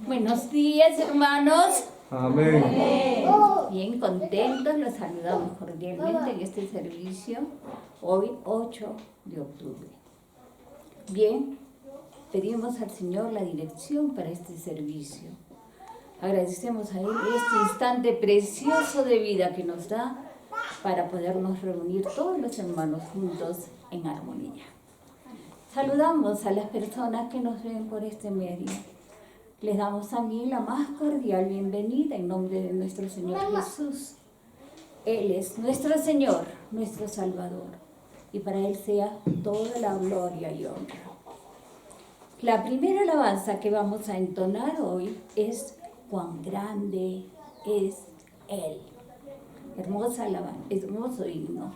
Buenos días, hermanos. Amén. Bien contentos, los saludamos cordialmente en este servicio, hoy 8 de octubre. Bien, pedimos al Señor la dirección para este servicio. Agradecemos a Él este instante precioso de vida que nos da para podernos reunir todos los hermanos juntos en armonía. Saludamos a las personas que nos ven por este medio. Les damos también la más cordial bienvenida en nombre de nuestro Señor Jesús. Él es nuestro Señor, nuestro Salvador, y para Él sea toda la gloria y honra. La primera alabanza que vamos a entonar hoy es "Cuán grande es Él". Hermosa alabanza, hermoso himno.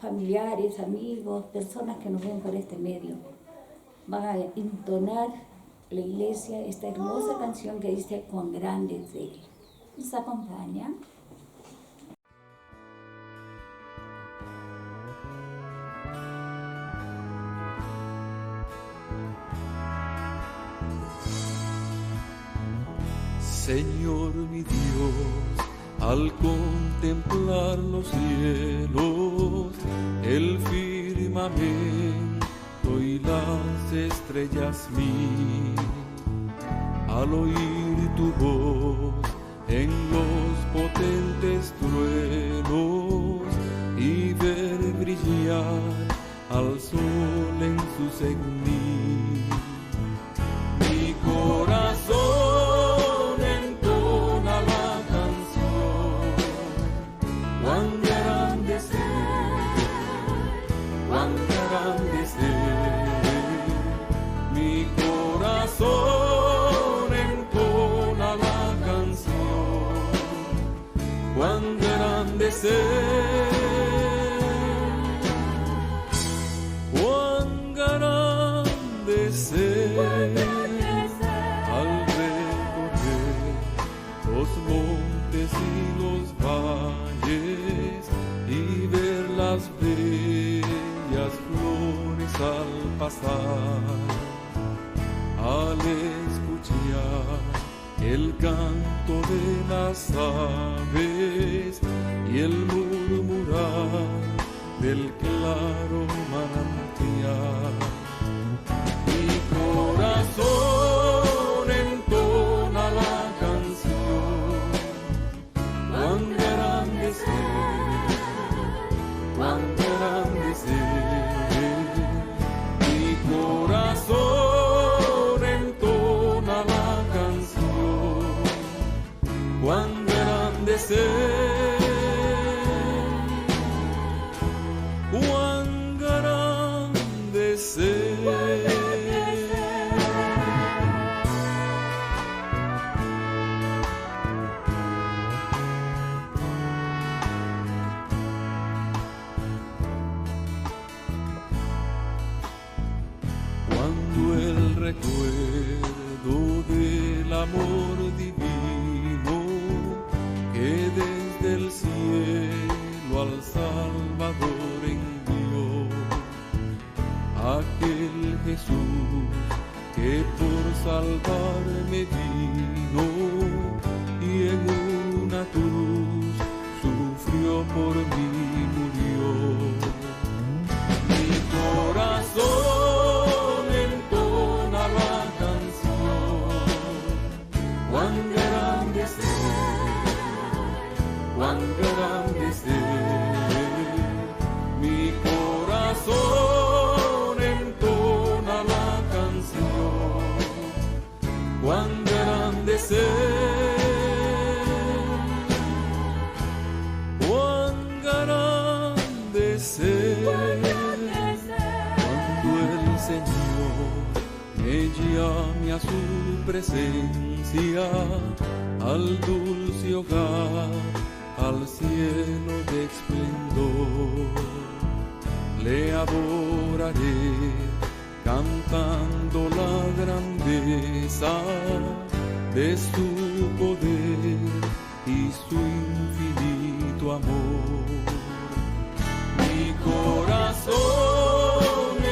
Familiares, amigos, personas que nos ven por este medio van a entonar la iglesia esta hermosa canción que dice "Cuán grande es Él". ¿Nos acompaña? Señor mi Dios, al contemplar los cielos, el firmamento y las estrellas mil, al oír tu voz en los potentes truenos y ver brillar al sol en su cenit, mi corazón entona la canción, cuán grande es Él, cuán grande es Él, al recorrer los montes y los valles y ver las bellas flores al pasar, al escuchar el canto de las aves y el murmurar del claro manantial, mi corazón entona la canción, cuán grande es Él, cuán grande es Él, mi corazón cuán grande es Él, cuán grande es Él. Cuando el recuerdo del amor divino que desde el cielo al Salvador envió, aquel Jesús que por salvarme vino y en una cruz sufrió por mí, murió, mi corazón entona la canción, cuán grande es Él, cuán grande es Él, mi corazón entona la canción, cuán grande es Él, cuán grande es Él, cuando el Señor me llame a su presencia, al dulce hogar, al cielo de esplendor, le adoraré cantando la grandeza de su poder y su infinito amor. Mi corazón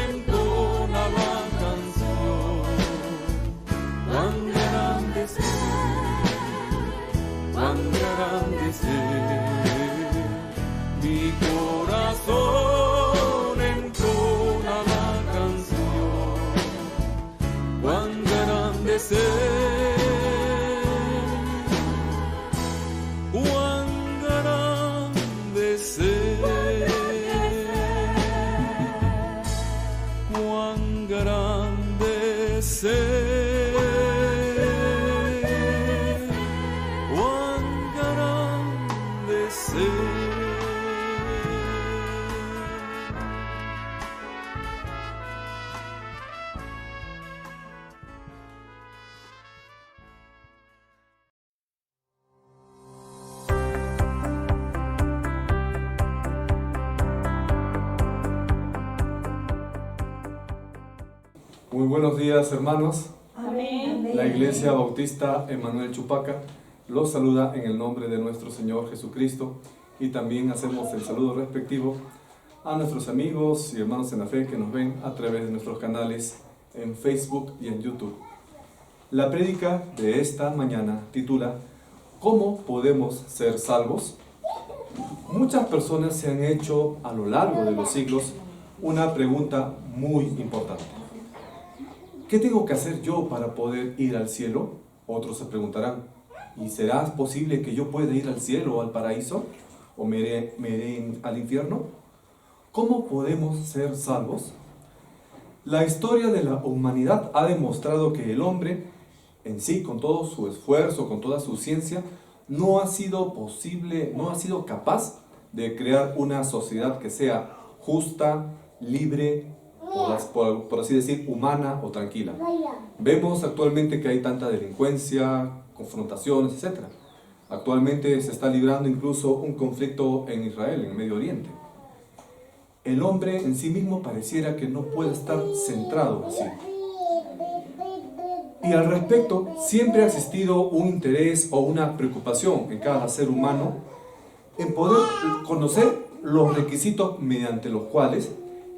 entona la canción, engrandecer. Mi corazón entona la canción, cuán grande es cuán grande es cuán grande es cuán grande es. Muy buenos días, hermanos. Amén. La Iglesia Bautista Emanuel Chupaca los saluda en el nombre de nuestro Señor Jesucristo, y también hacemos el saludo respectivo a nuestros amigos y hermanos en la fe que nos ven a través de nuestros canales en Facebook y en YouTube. La prédica de esta mañana titula ¿Cómo podemos ser salvos? Muchas personas se han hecho a lo largo de los siglos una pregunta muy importante. ¿Qué tengo que hacer yo para poder ir al cielo? Otros se preguntarán, ¿y será posible que yo pueda ir al cielo o al paraíso? ¿O me iré al infierno? ¿Cómo podemos ser salvos? La historia de la humanidad ha demostrado que el hombre en sí, con todo su esfuerzo, con toda su ciencia, no ha sido capaz de crear una sociedad que sea justa, libre, por así decir, humana o tranquila. Vemos actualmente que hay tanta delincuencia, confrontaciones, etc. Actualmente se está librando incluso un conflicto en Israel, en Medio Oriente. El hombre en sí mismo pareciera que no puede estar centrado así. Y al respecto, siempre ha existido un interés o una preocupación en cada ser humano en poder conocer los requisitos mediante los cuales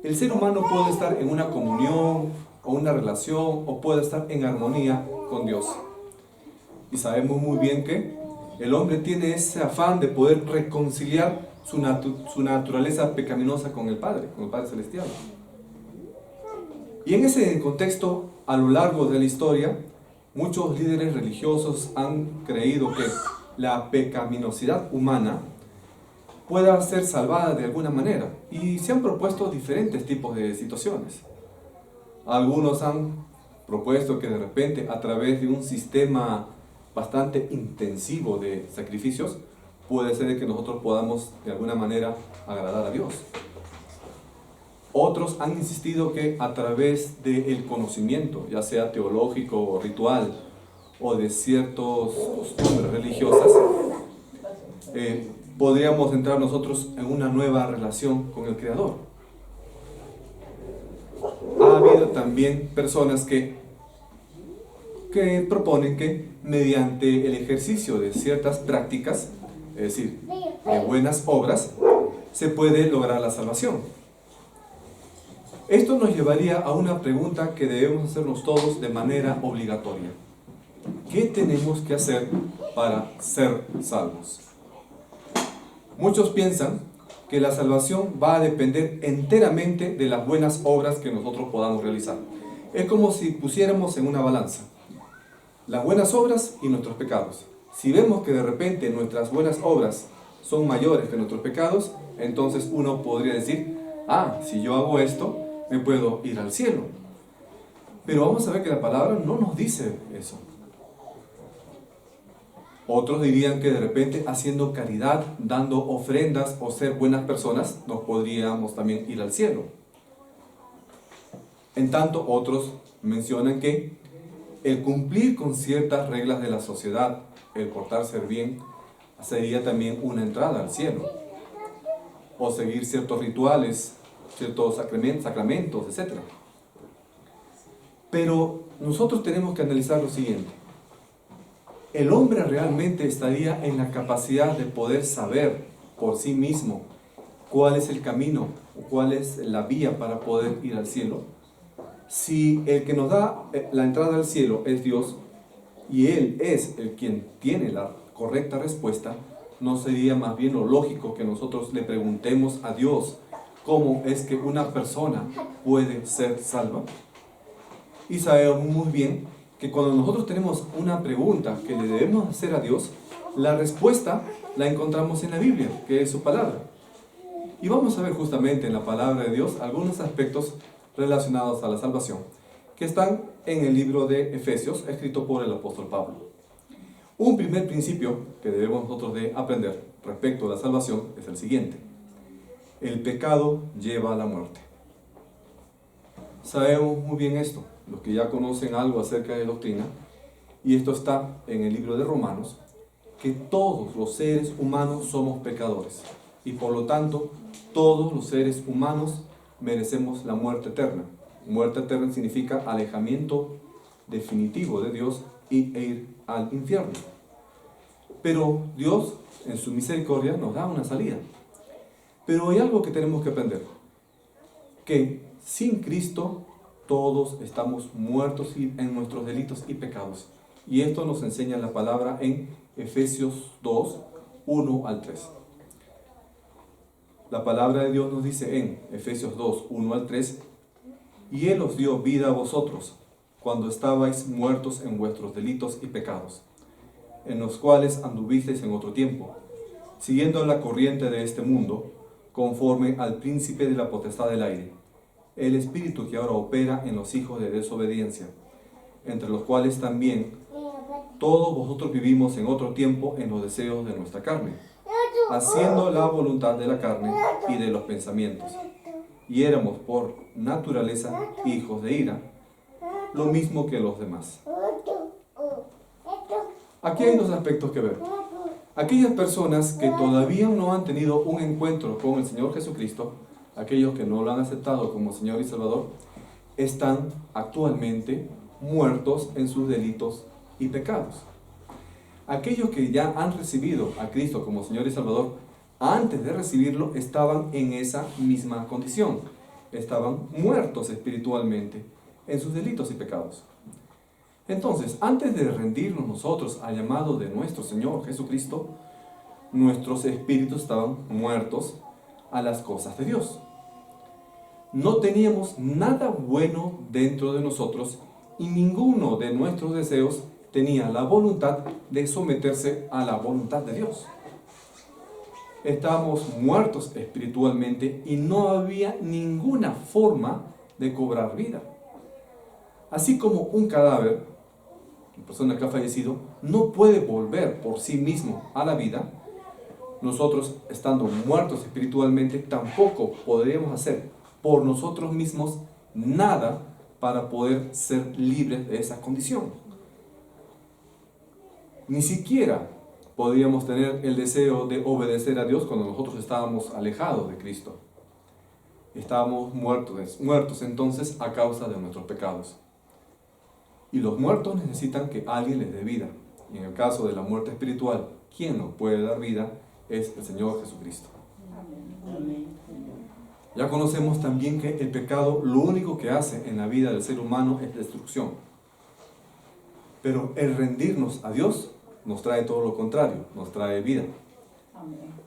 el ser humano puede estar en una comunión o una relación o puede estar en armonía con Dios. Y sabemos muy bien que el hombre tiene ese afán de poder reconciliar su naturaleza pecaminosa con el Padre Celestial. Y en ese contexto, a lo largo de la historia, muchos líderes religiosos han creído que la pecaminosidad humana pueda ser salvada de alguna manera, y se han propuesto diferentes tipos de situaciones. Algunos han propuesto que de repente, a través de un sistema bastante intensivo de sacrificios, puede ser que nosotros podamos de alguna manera agradar a Dios. Otros han insistido que a través del conocimiento, ya sea teológico o ritual, o de ciertas costumbres religiosas, podríamos entrar nosotros en una nueva relación con el Creador. Ha habido también personas que proponen que mediante el ejercicio de ciertas prácticas, es decir, de buenas obras, se puede lograr la salvación. Esto nos llevaría a una pregunta que debemos hacernos todos de manera obligatoria. ¿Qué tenemos que hacer para ser salvos? Muchos piensan que la salvación va a depender enteramente de las buenas obras que nosotros podamos realizar. Es como si pusiéramos en una balanza las buenas obras y nuestros pecados. Si vemos que de repente nuestras buenas obras son mayores que nuestros pecados, entonces uno podría decir, si yo hago esto, me puedo ir al cielo. Pero vamos a ver que la palabra no nos dice eso. Otros dirían que de repente haciendo caridad, dando ofrendas o ser buenas personas, nos podríamos también ir al cielo. En tanto, otros mencionan que el cumplir con ciertas reglas de la sociedad, el portarse bien, sería también una entrada al cielo. O seguir ciertos rituales, ciertos sacramentos, etc. Pero nosotros tenemos que analizar lo siguiente. ¿El hombre realmente estaría en la capacidad de poder saber por sí mismo cuál es el camino o cuál es la vía para poder ir al cielo? Si el que nos da la entrada al cielo es Dios y Él es el quien tiene correcta respuesta, ¿no sería más bien lo lógico que nosotros le preguntemos a Dios cómo es que una persona puede ser salva? Y sabemos muy bien que cuando nosotros tenemos una pregunta que le debemos hacer a Dios, la respuesta la encontramos en la Biblia, que es su palabra. Y vamos a ver justamente en la palabra de Dios algunos aspectos relacionados a la salvación, que están en el libro de Efesios, escrito por el apóstol Pablo. Un primer principio que debemos nosotros de aprender respecto a la salvación es el siguiente: el pecado lleva a la muerte. Sabemos muy bien esto, los que ya conocen algo acerca de doctrina, y esto está en el libro de Romanos, que todos los seres humanos somos pecadores, y por lo tanto, todos los seres humanos merecemos la muerte eterna. Muerte eterna significa alejamiento definitivo de Dios e ir al infierno. Pero Dios, en su misericordia, nos da una salida. Pero hay algo que tenemos que aprender, que sin Cristo todos estamos muertos en nuestros delitos y pecados. Y esto nos enseña la palabra en Efesios 2, 1 al 3. La palabra de Dios nos dice en Efesios 2, 1 al 3: y Él os dio vida a vosotros, cuando estabais muertos en vuestros delitos y pecados, en los cuales anduvisteis en otro tiempo, siguiendo la corriente de este mundo, conforme al príncipe de la potestad del aire, el espíritu que ahora opera en los hijos de desobediencia, entre los cuales también todos vosotros vivimos en otro tiempo en los deseos de nuestra carne, haciendo la voluntad de la carne y de los pensamientos. Y éramos por naturaleza hijos de ira, lo mismo que los demás. Aquí hay dos aspectos que ver. Aquellas personas que todavía no han tenido un encuentro con el Señor Jesucristo, aquellos que no lo han aceptado como Señor y Salvador, están actualmente muertos en sus delitos y pecados. Aquellos que ya han recibido a Cristo como Señor y Salvador, antes de recibirlo estaban en esa misma condición. Estaban muertos espiritualmente en sus delitos y pecados. Entonces, antes de rendirnos nosotros al llamado de nuestro Señor Jesucristo, nuestros espíritus estaban muertos a las cosas de Dios. No teníamos nada bueno dentro de nosotros y ninguno de nuestros deseos tenía la voluntad de someterse a la voluntad de Dios. Estábamos muertos espiritualmente y no había ninguna forma de cobrar vida. Así como un cadáver, una persona que ha fallecido, no puede volver por sí mismo a la vida, nosotros, estando muertos espiritualmente, tampoco podríamos hacer por nosotros mismos nada para poder ser libres de esa condición. Ni siquiera podíamos tener el deseo de obedecer a Dios cuando nosotros estábamos alejados de Cristo. Estábamos muertos entonces a causa de nuestros pecados. Y los muertos necesitan que alguien les dé vida. Y en el caso de la muerte espiritual, quien nos puede dar vida es el Señor Jesucristo. Ya conocemos también que el pecado lo único que hace en la vida del ser humano es destrucción. Pero el rendirnos a Dios nos trae todo lo contrario, nos trae vida.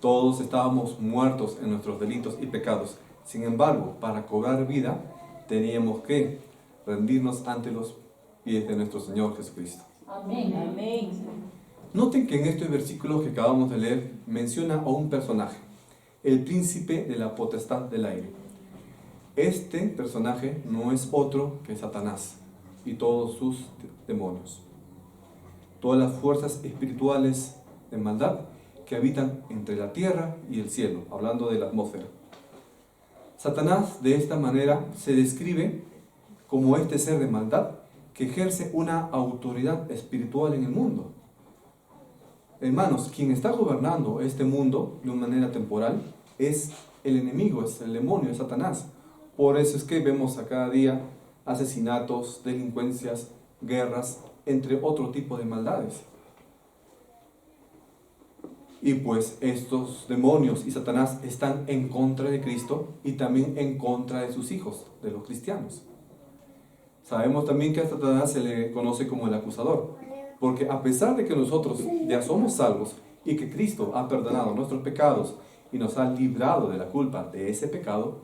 Todos estábamos muertos en nuestros delitos y pecados. Sin embargo, para cobrar vida, teníamos que rendirnos ante los pies de nuestro Señor Jesucristo. Amén. Amén. Noten que en este versículo que acabamos de leer menciona a un personaje, el príncipe de la potestad del aire. Este personaje no es otro que Satanás y todos sus demonios. Todas las fuerzas espirituales de maldad que habitan entre la tierra y el cielo, hablando de la atmósfera. Satanás de esta manera se describe como este ser de maldad que ejerce una autoridad espiritual en el mundo. Hermanos, quien está gobernando este mundo de una manera temporal es el enemigo, es el demonio, es Satanás. Por eso es que vemos a cada día asesinatos, delincuencias, guerras, entre otro tipo de maldades. Y pues estos demonios y Satanás están en contra de Cristo y también en contra de sus hijos, de los cristianos. Sabemos también que a Satanás se le conoce como el acusador. Porque a pesar de que nosotros ya somos salvos y que Cristo ha perdonado nuestros pecados y nos ha librado de la culpa de ese pecado,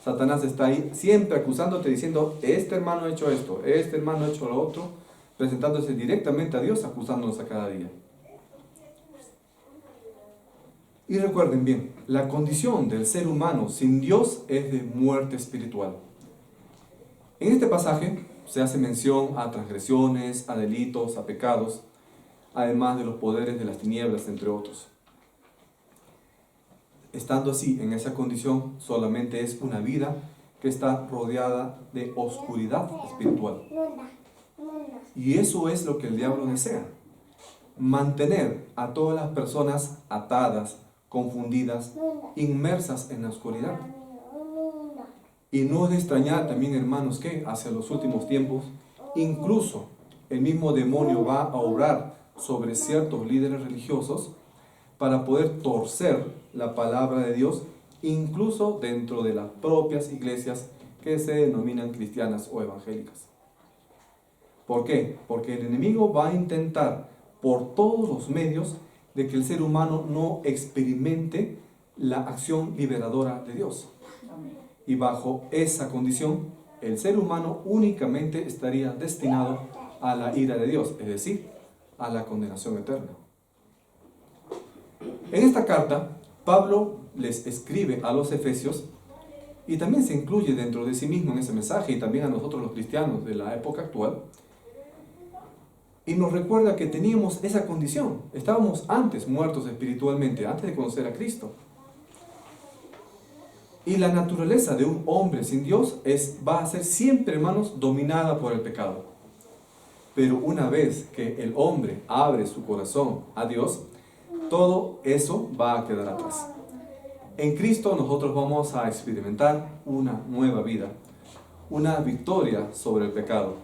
Satanás está ahí siempre acusándote diciendo, este hermano ha hecho esto, este hermano ha hecho lo otro, presentándose directamente a Dios, acusándonos a cada día. Y recuerden bien, la condición del ser humano sin Dios es de muerte espiritual. En este pasaje se hace mención a transgresiones, a delitos, a pecados, además de los poderes de las tinieblas, entre otros. Estando así, en esa condición, solamente es una vida que está rodeada de oscuridad espiritual. Y eso es lo que el diablo desea. Mantener a todas las personas atadas, confundidas, inmersas en la oscuridad. Y no es de extrañar también, hermanos, que hacia los últimos tiempos, incluso el mismo demonio va a obrar sobre ciertos líderes religiosos para poder torcer la palabra de Dios, incluso dentro de las propias iglesias que se denominan cristianas o evangélicas. ¿Por qué? Porque el enemigo va a intentar por todos los medios de que el ser humano no experimente la acción liberadora de Dios. Y bajo esa condición, el ser humano únicamente estaría destinado a la ira de Dios, es decir, a la condenación eterna. En esta carta, Pablo les escribe a los efesios y también se incluye dentro de sí mismo en ese mensaje y también a nosotros los cristianos de la época actual. Y nos recuerda que teníamos esa condición. Estábamos antes muertos espiritualmente, antes de conocer a Cristo. Y la naturaleza de un hombre sin Dios va a ser siempre, hermanos, dominada por el pecado. Pero una vez que el hombre abre su corazón a Dios, todo eso va a quedar atrás. En Cristo nosotros vamos a experimentar una nueva vida, una victoria sobre el pecado.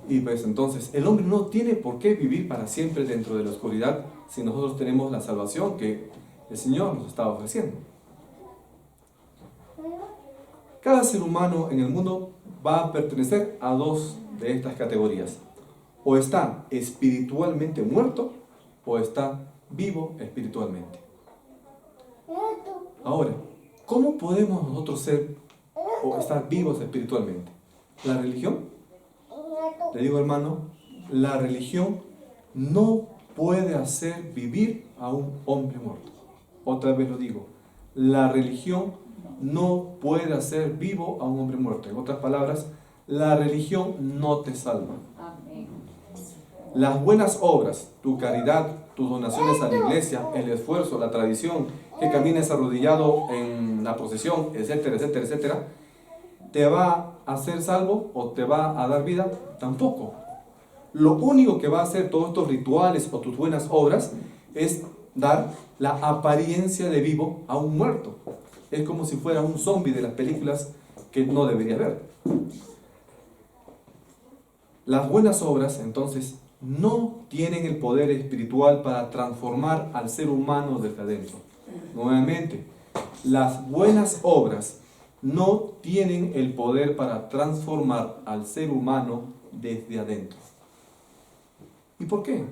Y pues entonces el hombre no tiene por qué vivir para siempre dentro de la oscuridad si nosotros tenemos la salvación que el Señor nos está ofreciendo. Cada ser humano en el mundo va a pertenecer a dos de estas categorías. O está espiritualmente muerto o está vivo espiritualmente. Ahora, ¿cómo podemos nosotros ser o estar vivos espiritualmente? ¿La religión? Le digo, hermano, la religión no puede hacer vivir a un hombre muerto. Otra vez lo digo, la religión no puede hacer vivo a un hombre muerto. En otras palabras, la religión no te salva. Amén. Las buenas obras, tu caridad, tus donaciones a la iglesia, el esfuerzo, la tradición, que camines arrodillado en la procesión, etcétera, etcétera, etcétera, ¿te va a hacer salvo o te va a dar vida? Tampoco. Lo único que va a hacer todos estos rituales o tus buenas obras es dar la apariencia de vivo a un muerto. Es como si fuera un zombie de las películas que no debería haber. Las buenas obras, entonces, no tienen el poder espiritual para transformar al ser humano desde adentro. Nuevamente, las buenas obras no tienen el poder para transformar al ser humano desde adentro. ¿Y por qué?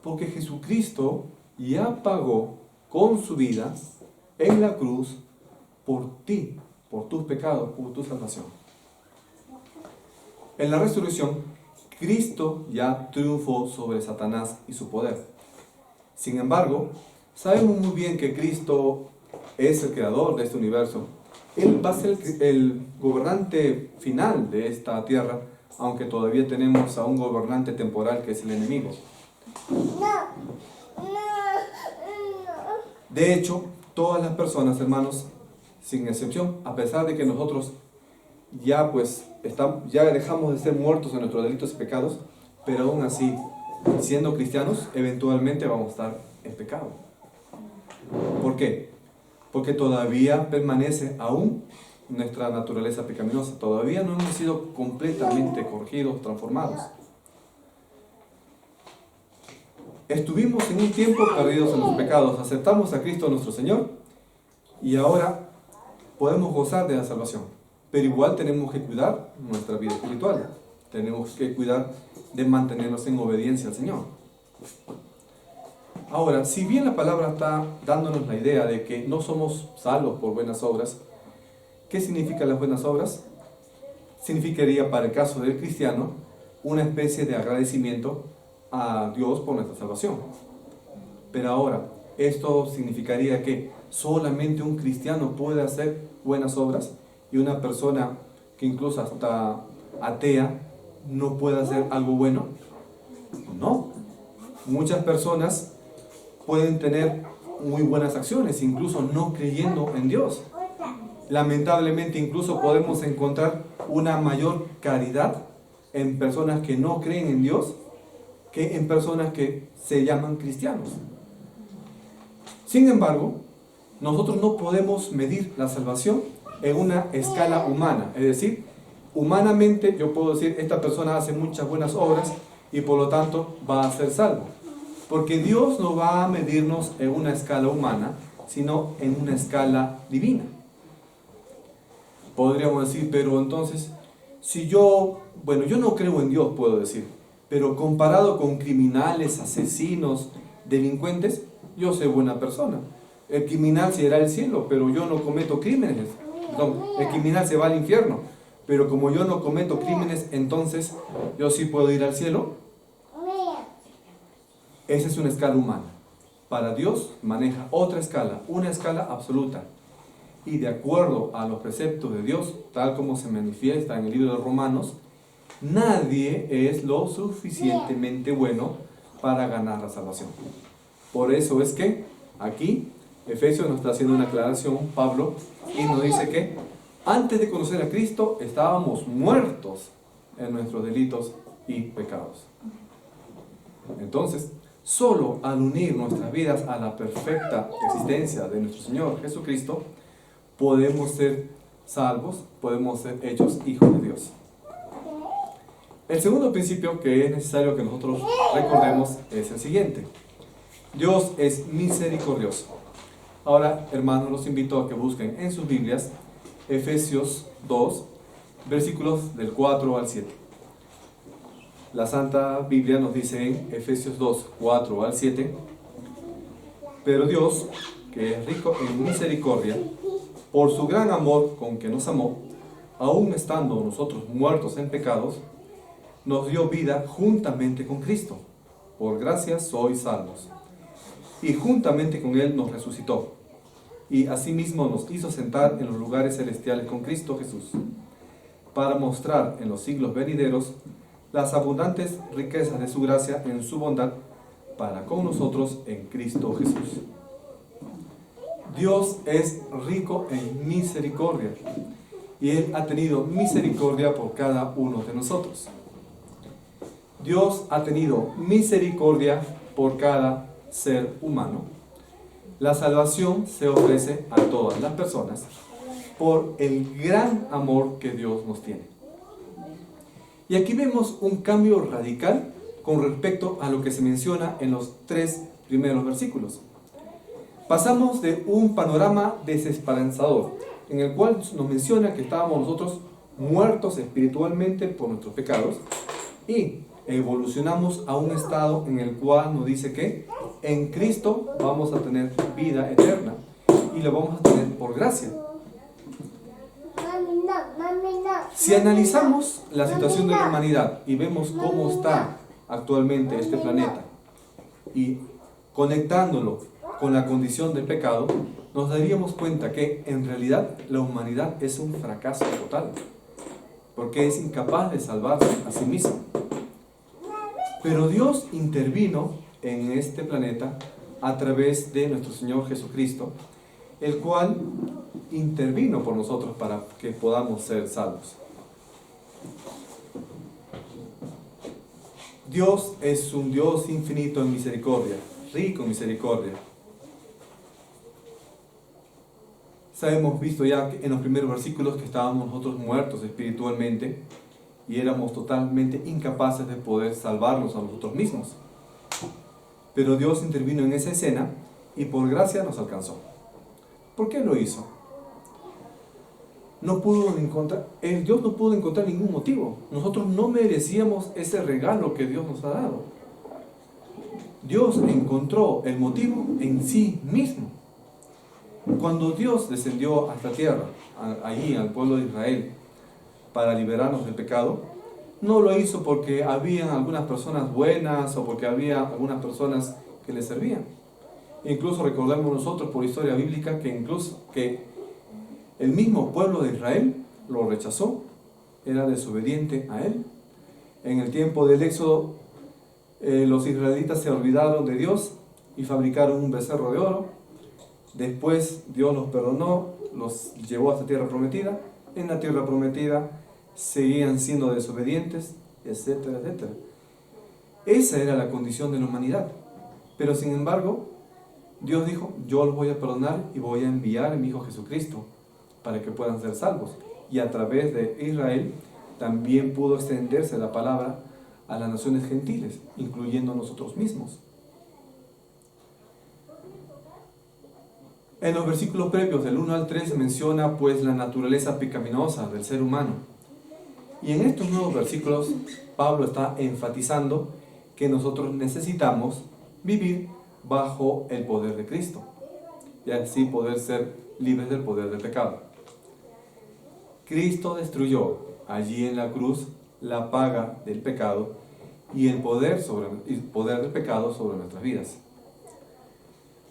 Porque Jesucristo ya pagó con su vida en la cruz por ti, por tus pecados, por tu salvación. En la resurrección, Cristo ya triunfó sobre Satanás y su poder. Sin embargo, sabemos muy bien que Cristo es el creador de este universo. Él va a ser el gobernante final de esta tierra, aunque todavía tenemos a un gobernante temporal que es el enemigo. De hecho, todas las personas, hermanos, sin excepción, a pesar de que nosotros ya dejamos de ser muertos en nuestros delitos y pecados, pero aún así, siendo cristianos, eventualmente vamos a estar en pecado. ¿Por qué? Porque todavía permanece aún nuestra naturaleza pecaminosa. Todavía no hemos sido completamente corregidos, transformados. Estuvimos en un tiempo perdidos en los pecados, aceptamos a Cristo nuestro Señor y ahora podemos gozar de la salvación. Pero igual tenemos que cuidar nuestra vida espiritual. tenemos que cuidar de mantenernos en obediencia al Señor. Ahora, si bien la palabra está dándonos la idea de que no somos salvos por buenas obras, ¿qué significan las buenas obras? Significaría, para el caso del cristiano, una especie de agradecimiento a Dios por nuestra salvación. Pero ahora, esto significaría que solamente un cristiano puede hacer buenas obras y una persona que incluso hasta atea no puede hacer algo bueno. No. Muchas personas pueden tener muy buenas acciones, incluso no creyendo en Dios. Lamentablemente, incluso podemos encontrar una mayor caridad en personas que no creen en Dios que en personas que se llaman cristianos. Sin embargo, nosotros no podemos medir la salvación en una escala humana. Es decir, humanamente yo puedo decir, esta persona hace muchas buenas obras y por lo tanto va a ser salvo. Porque Dios no va a medirnos en una escala humana, sino en una escala divina. Podríamos decir, pero entonces, si yo no creo en Dios, puedo decir, pero comparado con criminales, asesinos, delincuentes, yo soy buena persona. El criminal se irá al cielo, pero yo no cometo crímenes. No, el criminal se va al infierno, pero como yo no cometo crímenes, entonces yo sí puedo ir al cielo. Esa es una escala humana. Para Dios maneja otra escala, una escala absoluta. Y de acuerdo a los preceptos de Dios, tal como se manifiesta en el libro de Romanos, nadie es lo suficientemente bueno para ganar la salvación. Por eso es que aquí Efesios nos está haciendo una aclaración, Pablo, y nos dice que antes de conocer a Cristo estábamos muertos en nuestros delitos y pecados. Entonces, solo al unir nuestras vidas a la perfecta existencia de nuestro Señor Jesucristo, podemos ser salvos, podemos ser hechos hijos de Dios. El segundo principio que es necesario que nosotros recordemos es el siguiente. Dios es misericordioso. Ahora, hermanos, los invito a que busquen en sus Biblias Efesios 2, versículos del 4 al 7. La Santa Biblia nos dice en Efesios 2, 4 al 7, pero Dios, que es rico en misericordia, por su gran amor con que nos amó, aun estando nosotros muertos en pecados, nos dio vida juntamente con Cristo. Por gracia sois salvos. Y juntamente con Él nos resucitó. Y asimismo nos hizo sentar en los lugares celestiales con Cristo Jesús, para mostrar en los siglos venideros las abundantes riquezas de su gracia en su bondad para con nosotros en Cristo Jesús. Dios es rico en misericordia y Él ha tenido misericordia por cada uno de nosotros. Dios ha tenido misericordia por cada ser humano. La salvación se ofrece a todas las personas por el gran amor que Dios nos tiene. Y aquí vemos un cambio radical con respecto a lo que se menciona en los 3 primeros versículos. Pasamos de un panorama desesperanzador, en el cual nos menciona que estábamos nosotros muertos espiritualmente por nuestros pecados, y evolucionamos a un estado en el cual nos dice que en Cristo vamos a tener vida eterna, y lo vamos a tener por gracia. Si analizamos la situación de la humanidad y vemos cómo está actualmente este planeta y conectándolo con la condición del pecado, nos daríamos cuenta que en realidad la humanidad es un fracaso total, porque es incapaz de salvarse a sí misma. Pero Dios intervino en este planeta a través de nuestro Señor Jesucristo, el cual intervino por nosotros para que podamos ser salvos. Dios es un Dios infinito en misericordia, rico en misericordia. Hemos visto ya en los primeros versículos que estábamos nosotros muertos espiritualmente y éramos totalmente incapaces de poder salvarnos a nosotros mismos. Pero Dios intervino en esa escena y por gracia nos alcanzó. ¿Por qué lo hizo? Dios no pudo encontrar ningún motivo. Nosotros no merecíamos ese regalo que Dios nos ha dado. Dios encontró el motivo en sí mismo. Cuando Dios descendió a esta tierra, allí al pueblo de Israel, para liberarnos del pecado, no lo hizo porque había algunas personas buenas o porque había algunas personas que le servían. Incluso recordamos nosotros por historia bíblica que el mismo pueblo de Israel lo rechazó, era desobediente a él. En el tiempo del Éxodo, los israelitas se olvidaron de Dios y fabricaron un becerro de oro. Después Dios los perdonó, los llevó a esta tierra prometida. En la tierra prometida seguían siendo desobedientes, etcétera, etcétera. Esa era la condición de la humanidad. Pero sin embargo, Dios dijo, yo los voy a perdonar y voy a enviar a mi Hijo Jesucristo para que puedan ser salvos. Y a través de Israel también pudo extenderse la palabra a las naciones gentiles, incluyendo a nosotros mismos. En los versículos previos del 1 al 3 menciona pues la naturaleza pecaminosa del ser humano. Y en estos nuevos versículos Pablo está enfatizando que nosotros necesitamos vivir bajo el poder de Cristo y así poder ser libres del poder del pecado. Cristo destruyó allí en la cruz la paga del pecado y el poder del pecado sobre nuestras vidas.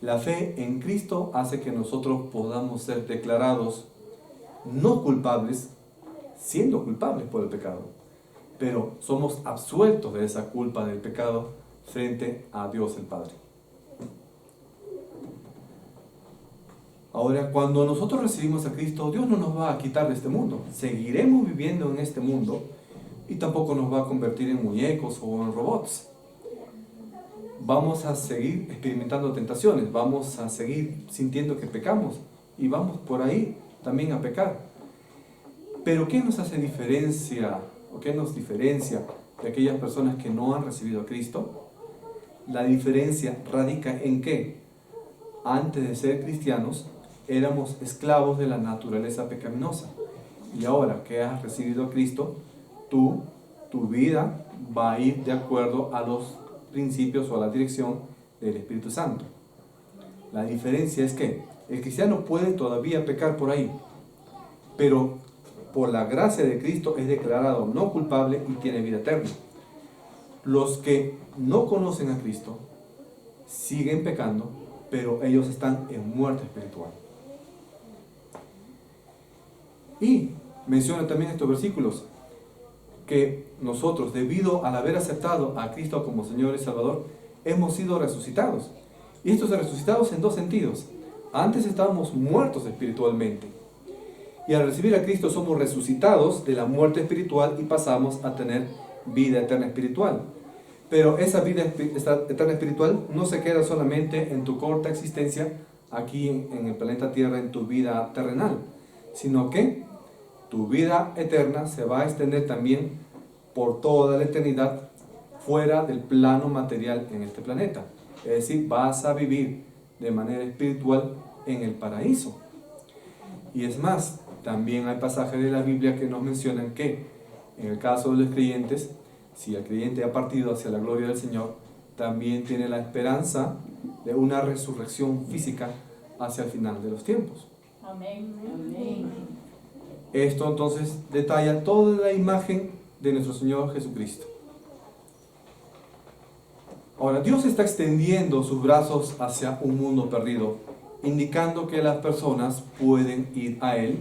La fe en Cristo hace que nosotros podamos ser declarados no culpables, siendo culpables por el pecado, pero somos absueltos de esa culpa del pecado frente a Dios el Padre. Ahora, cuando nosotros recibimos a Cristo, Dios no nos va a quitar de este mundo. Seguiremos viviendo en este mundo y tampoco nos va a convertir en muñecos o en robots. Vamos a seguir experimentando tentaciones, vamos a seguir sintiendo que pecamos y vamos por ahí también a pecar. Pero ¿qué nos hace diferencia o qué nos diferencia de aquellas personas que no han recibido a Cristo? La diferencia radica en que antes de ser cristianos éramos esclavos de la naturaleza pecaminosa y ahora que has recibido a Cristo, tu vida va a ir de acuerdo a los principios o a la dirección del Espíritu Santo. La diferencia es que el cristiano puede todavía pecar por ahí, pero por la gracia de Cristo es declarado no culpable y tiene vida eterna. Los que no conocen a Cristo siguen pecando, pero ellos están en muerte espiritual. Y menciona también estos versículos que nosotros, debido al haber aceptado a Cristo como Señor y Salvador, hemos sido resucitados. Y estos resucitados en dos sentidos. Antes estábamos muertos espiritualmente. Y al recibir a Cristo somos resucitados de la muerte espiritual y pasamos a tener vida eterna espiritual. Pero esa vida eterna espiritual no se queda solamente en tu corta existencia aquí en el planeta Tierra, en tu vida terrenal, sino que tu vida eterna se va a extender también por toda la eternidad fuera del plano material en este planeta. Es decir, vas a vivir de manera espiritual en el paraíso. Y es más, también hay pasajes de la Biblia que nos mencionan que en el caso de los creyentes, si el creyente ha partido hacia la gloria del Señor, también tiene la esperanza de una resurrección física hacia el final de los tiempos. Amén. Amén. Esto entonces detalla toda la imagen de nuestro Señor Jesucristo. Ahora, Dios está extendiendo sus brazos hacia un mundo perdido, indicando que las personas pueden ir a Él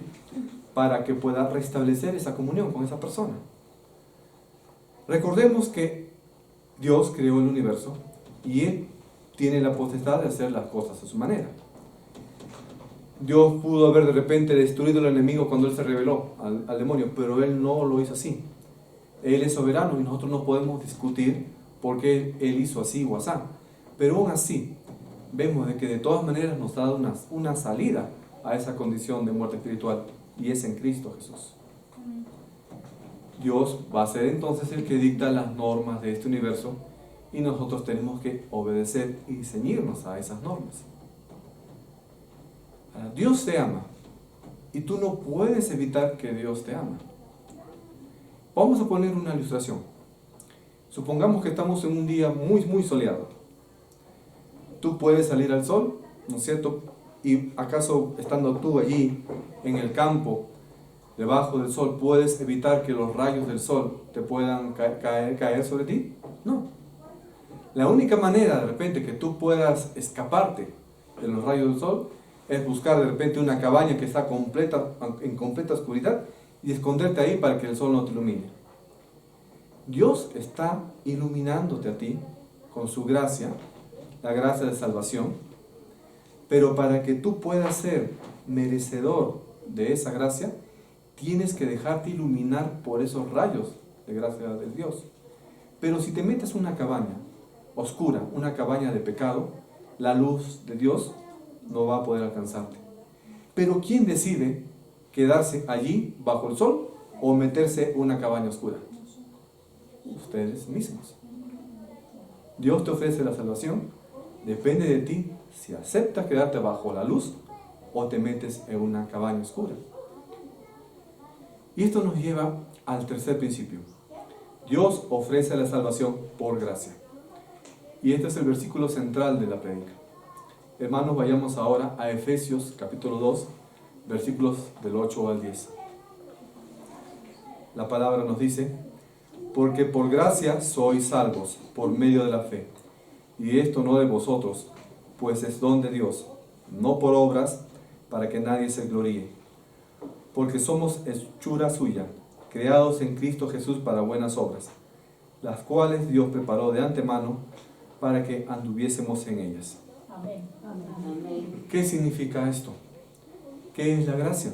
para que pueda restablecer esa comunión con esa persona. Recordemos que Dios creó el universo y Él tiene la potestad de hacer las cosas a su manera. Dios pudo haber de repente destruido al enemigo cuando Él se rebeló al demonio, pero Él no lo hizo así. Él es soberano y nosotros no podemos discutir por qué Él hizo así o así. Pero aún así, vemos de que de todas maneras nos ha dado una salida a esa condición de muerte espiritual, y es en Cristo Jesús. Dios va a ser entonces el que dicta las normas de este universo y nosotros tenemos que obedecer y ceñirnos a esas normas. Dios te ama y tú no puedes evitar que Dios te ama. Vamos a poner una ilustración. Supongamos que estamos en un día muy soleado. Tú puedes salir al sol, ¿no es cierto? Y acaso estando tú allí en el campo, debajo del sol, ¿puedes evitar que los rayos del sol te puedan caer sobre ti? No. La única manera de repente que tú puedas escaparte de los rayos del sol es buscar de repente una cabaña que está en completa oscuridad y esconderte ahí para que el sol no te ilumine. Dios está iluminándote a ti con su gracia, la gracia de salvación, pero para que tú puedas ser merecedor de esa gracia, tienes que dejarte iluminar por esos rayos de gracia de Dios. Pero si te metes en una cabaña oscura, una cabaña de pecado, la luz de Dios no va a poder alcanzarte. Pero ¿quién decide quedarse allí bajo el sol o meterse en una cabaña oscura? Ustedes mismos. Dios te ofrece la salvación, depende de ti si aceptas quedarte bajo la luz o te metes en una cabaña oscura. Y esto nos lleva al tercer principio. Dios ofrece la salvación por gracia. Y este es el versículo central de la prédica. Hermanos, vayamos ahora a Efesios capítulo 2, versículos del 8 al 10. La palabra nos dice: porque por gracia sois salvos por medio de la fe, y esto no de vosotros, pues es don de Dios, no por obras, para que nadie se gloríe. Porque somos hechura suya, creados en Cristo Jesús para buenas obras, las cuales Dios preparó de antemano para que anduviésemos en ellas. Amén. ¿Qué significa esto? ¿Qué es la gracia?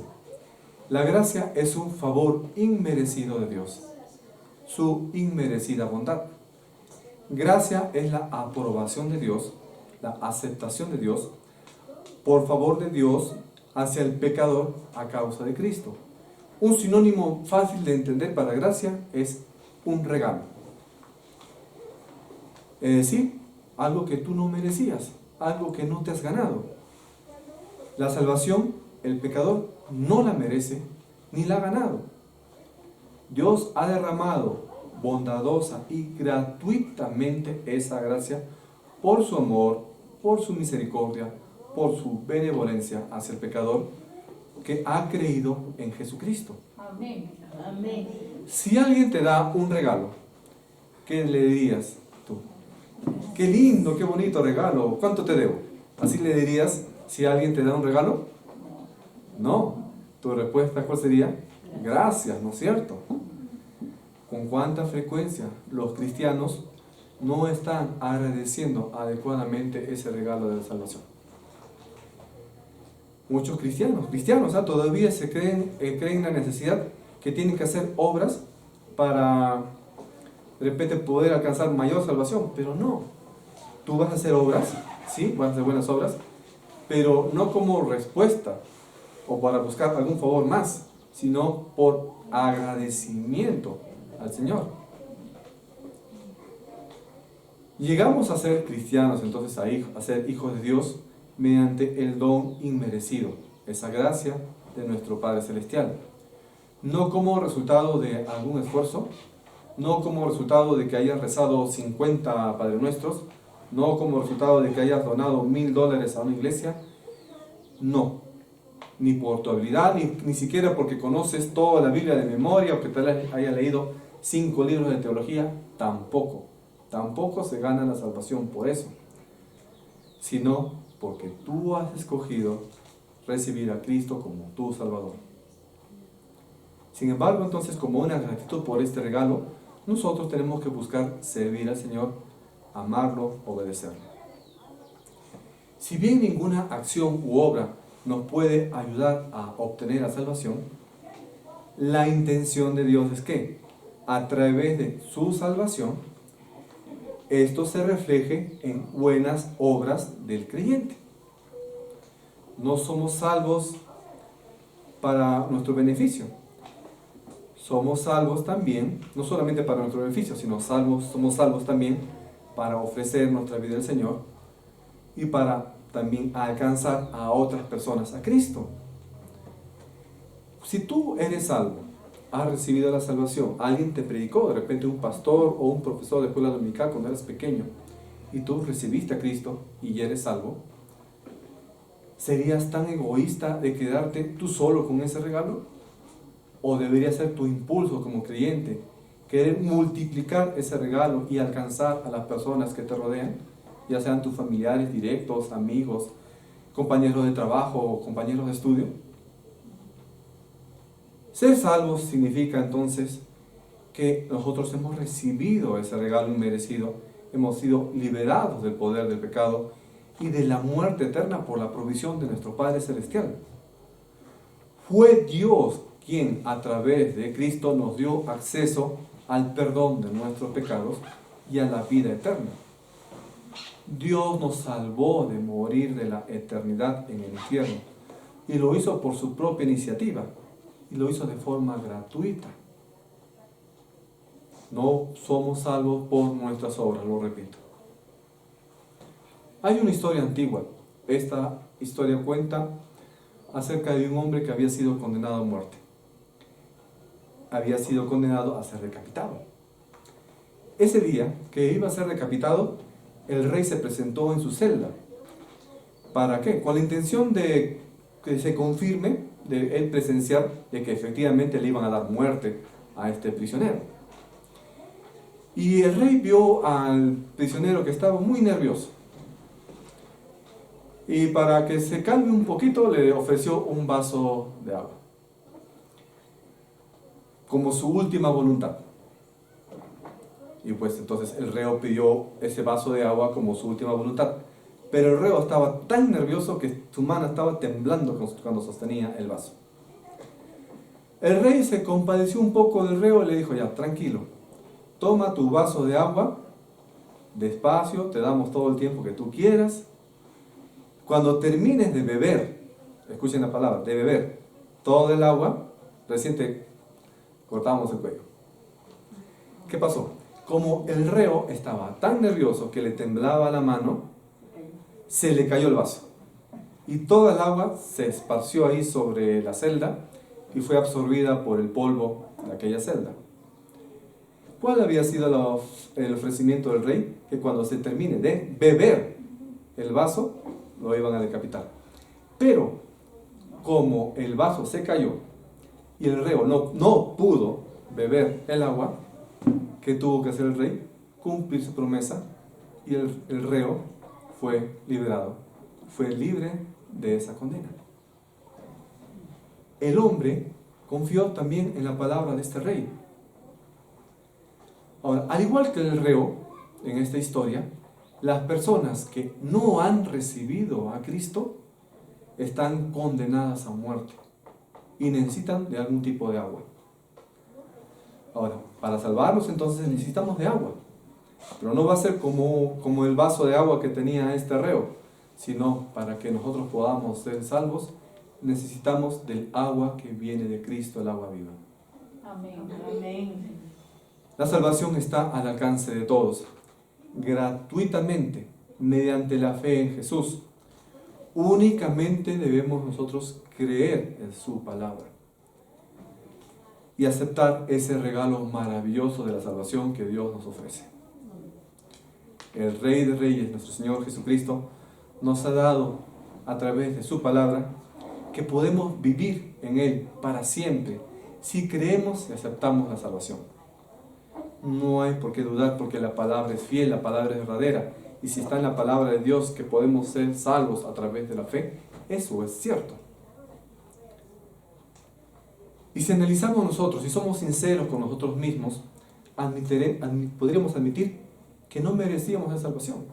La gracia es un favor inmerecido de Dios, su inmerecida bondad. Gracia es la aprobación de Dios, la aceptación de Dios, por favor de Dios hacia el pecador a causa de Cristo. Un sinónimo fácil de entender para gracia es un regalo. Es decir, algo que tú no merecías, algo que no te has ganado. La salvación, el pecador no la merece ni la ha ganado. Dios ha derramado bondadosa y gratuitamente esa gracia por su amor, por su misericordia, por su benevolencia hacia el pecador que ha creído en Jesucristo. Amén. Amén. Si alguien te da un regalo, ¿qué le dirías tú? Qué lindo, qué bonito regalo, ¿cuánto te debo? ¿Así le dirías si alguien te da un regalo? No. Tu respuesta, ¿cuál sería? Gracias, ¿no es cierto? ¿Con cuánta frecuencia los cristianos no están agradeciendo adecuadamente ese regalo de la salvación? Muchos cristianos todavía se creen la necesidad que tienen que hacer obras para de repente poder alcanzar mayor salvación, pero no. Tú vas a hacer obras, sí, vas a hacer buenas obras, pero no como respuesta o para buscar algún favor más, sino por agradecimiento al Señor. Llegamos a ser cristianos, entonces a ser hijos de Dios mediante el don inmerecido, esa gracia de nuestro Padre Celestial. No como resultado de algún esfuerzo, no como resultado de que hayas rezado 50 Padre Nuestros, no como resultado de que hayas donado $1000 a una iglesia, no. Ni por tu habilidad, ni siquiera porque conoces toda la Biblia de memoria o que te hayas leído 5 libros de teología, tampoco. Tampoco se gana la salvación por eso, sino porque tú has escogido recibir a Cristo como tu Salvador. Sin embargo, entonces, como una gratitud por este regalo, nosotros tenemos que buscar servir al Señor, amarlo, obedecerlo. Si bien ninguna acción u obra nos puede ayudar a obtener la salvación, la intención de Dios es que, a través de su salvación, esto se refleje en buenas obras del creyente. No somos salvos para nuestro beneficio. Somos salvos también, no solamente para nuestro beneficio, sino somos salvos también para ofrecer nuestra vida al Señor y para también alcanzar a otras personas a Cristo. Si tú eres salvo, has recibido la salvación, alguien te predicó, de repente un pastor o un profesor de escuela dominical cuando eras pequeño, y tú recibiste a Cristo y ya eres salvo, ¿serías tan egoísta de quedarte tú solo con ese regalo? ¿O debería ser tu impulso como creyente, querer multiplicar ese regalo y alcanzar a las personas que te rodean, ya sean tus familiares directos, amigos, compañeros de trabajo o compañeros de estudio? Ser salvos significa entonces que nosotros hemos recibido ese regalo inmerecido, hemos sido liberados del poder del pecado y de la muerte eterna por la provisión de nuestro Padre Celestial. Fue Dios quien a través de Cristo nos dio acceso al perdón de nuestros pecados y a la vida eterna. Dios nos salvó de morir de la eternidad en el infierno y lo hizo por su propia iniciativa y lo hizo de forma gratuita. No somos salvos por nuestras obras, lo repito. Hay una historia antigua. Esta historia cuenta acerca de un hombre que había sido condenado a muerte. Había sido condenado a ser decapitado. Ese día que iba a ser decapitado, el rey se presentó en su celda. ¿Para qué? Con la intención de que se confirme, de él presenciar de que efectivamente le iban a dar muerte a este prisionero. Y el rey vio al prisionero que estaba muy nervioso. Y para que se calme un poquito, le ofreció un vaso de agua, como su última voluntad. Y pues entonces el reo pidió ese vaso de agua como su última voluntad. Pero el reo estaba tan nervioso que su mano estaba temblando cuando sostenía el vaso. El rey se compadeció un poco del reo y le dijo: ya, tranquilo, toma tu vaso de agua, despacio, te damos todo el tiempo que tú quieras. Cuando termines de beber, escuchen la palabra, de beber todo el agua, recién te cortamos el cuello. ¿Qué pasó? Como el reo estaba tan nervioso que le temblaba la mano, se le cayó el vaso. Y toda el agua se esparció ahí sobre la celda y fue absorbida por el polvo de aquella celda. ¿Cuál había sido el ofrecimiento del rey? Que cuando se termine de beber el vaso, lo iban a decapitar. Pero, como el vaso se cayó y el reo no pudo beber el agua, ¿qué tuvo que hacer el rey? Cumplir su promesa, y el reo fue liberado, fue libre de esa condena. El hombre confió también en la palabra de este rey. Ahora, al igual que el reo en esta historia, las personas que no han recibido a Cristo están condenadas a muerte y necesitan de algún tipo de agua. Ahora, para salvarnos entonces necesitamos de agua, pero no va a ser como el vaso de agua que tenía este reo, sino para que nosotros podamos ser salvos necesitamos del agua que viene de Cristo, el agua viva. Amén. Amén. La salvación está al alcance de todos, gratuitamente, mediante la fe en Jesús. Únicamente debemos nosotros creer en su palabra y aceptar ese regalo maravilloso de la salvación que Dios nos ofrece. El Rey de Reyes, nuestro Señor Jesucristo, nos ha dado a través de su palabra que podemos vivir en Él para siempre si creemos y aceptamos la salvación. No hay por qué dudar, porque la palabra es fiel, la palabra es verdadera, y si está en la palabra de Dios que podemos ser salvos a través de la fe, eso es cierto. Y si analizamos nosotros y somos sinceros con nosotros mismos, podríamos admitir que no merecíamos la salvación.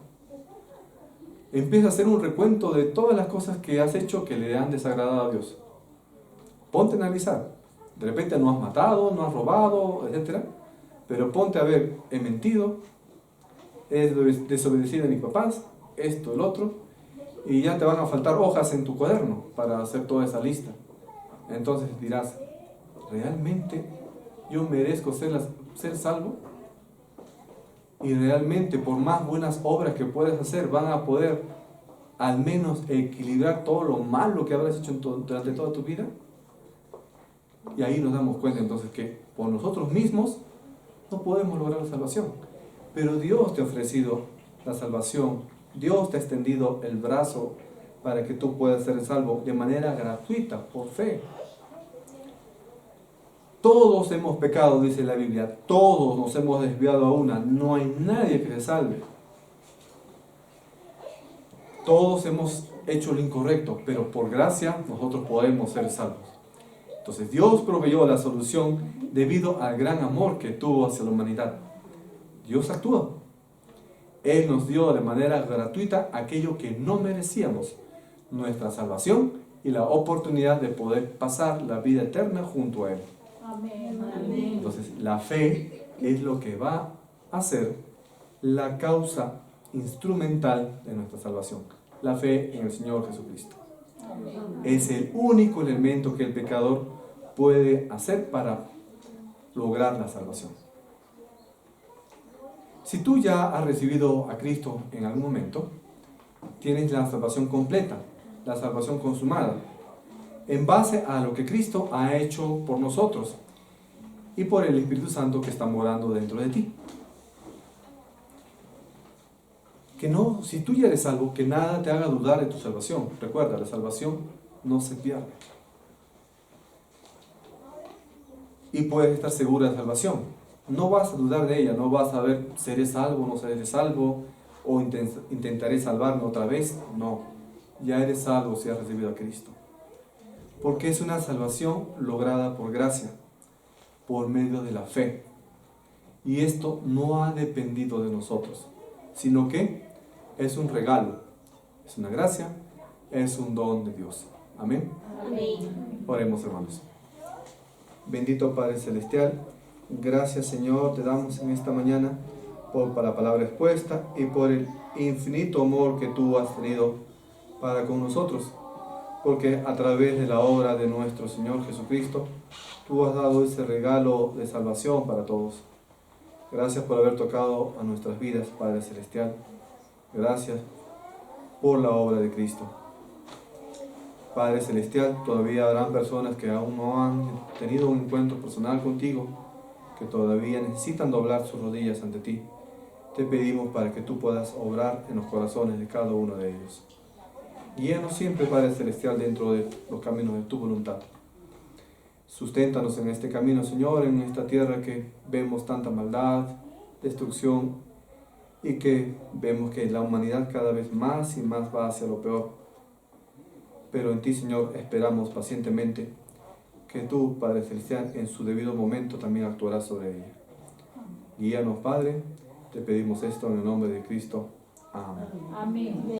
Empieza a hacer un recuento de todas las cosas que has hecho que le han desagradado a Dios. Ponte a analizar. De repente no has matado, no has robado, etc. Pero ponte a ver, he mentido, he desobedecido a mis papás, esto, el otro, y ya te van a faltar hojas en tu cuaderno para hacer toda esa lista. Entonces dirás, ¿realmente yo merezco ser salvo? Y realmente por más buenas obras que puedas hacer van a poder al menos equilibrar todo lo malo que habrás hecho durante toda tu vida. Y ahí nos damos cuenta entonces que por nosotros mismos no podemos lograr la salvación. Pero Dios te ha ofrecido la salvación. Dios te ha extendido el brazo para que tú puedas ser salvo de manera gratuita, por fe. Todos hemos pecado, dice la Biblia. Todos nos hemos desviado a una. No hay nadie que se salve. Todos hemos hecho lo incorrecto, pero por gracia nosotros podemos ser salvos. Entonces Dios proveyó la solución debido al gran amor que tuvo hacia la humanidad. Dios actúa. Él nos dio de manera gratuita aquello que no merecíamos, nuestra salvación y la oportunidad de poder pasar la vida eterna junto a Él. Amén. Entonces la fe es lo que va a ser la causa instrumental de nuestra salvación. La fe en el Señor Jesucristo. Es el único elemento que el pecador puede hacer para lograr la salvación. Si tú ya has recibido a Cristo en algún momento, tienes la salvación completa, la salvación consumada, en base a lo que Cristo ha hecho por nosotros y por el Espíritu Santo que está morando dentro de ti. Que no, si tú ya eres salvo, que nada te haga dudar de tu salvación. Recuerda, la salvación no se pierde. Y puedes estar segura de la salvación. No vas a dudar de ella, no vas a ver, ¿seré salvo, no seré salvo? ¿O intentaré salvarme otra vez? No, ya eres salvo si has recibido a Cristo. Porque es una salvación lograda por gracia, por medio de la fe. Y esto no ha dependido de nosotros, sino que es un regalo, es una gracia, es un don de Dios. Amén. Amén. Oremos, hermanos. Bendito Padre Celestial, gracias Señor te damos en esta mañana por la palabra expuesta y por el infinito amor que tú has tenido para con nosotros, porque a través de la obra de nuestro Señor Jesucristo tú has dado ese regalo de salvación para todos. Gracias por haber tocado a nuestras vidas, Padre Celestial. Gracias por la obra de Cristo. Padre Celestial, todavía habrán personas que aún no han tenido un encuentro personal contigo, que todavía necesitan doblar sus rodillas ante ti. Te pedimos para que tú puedas obrar en los corazones de cada uno de ellos. Guíanos siempre, Padre Celestial, dentro de los caminos de tu voluntad. Susténtanos en este camino, Señor, en esta tierra que vemos tanta maldad, destrucción, y que vemos que la humanidad cada vez más y más va hacia lo peor. Pero en ti, Señor, esperamos pacientemente que tú, Padre Celestial, en su debido momento también actuarás sobre ella. Guíanos, Padre, te pedimos esto en el nombre de Cristo. Amén. Amén.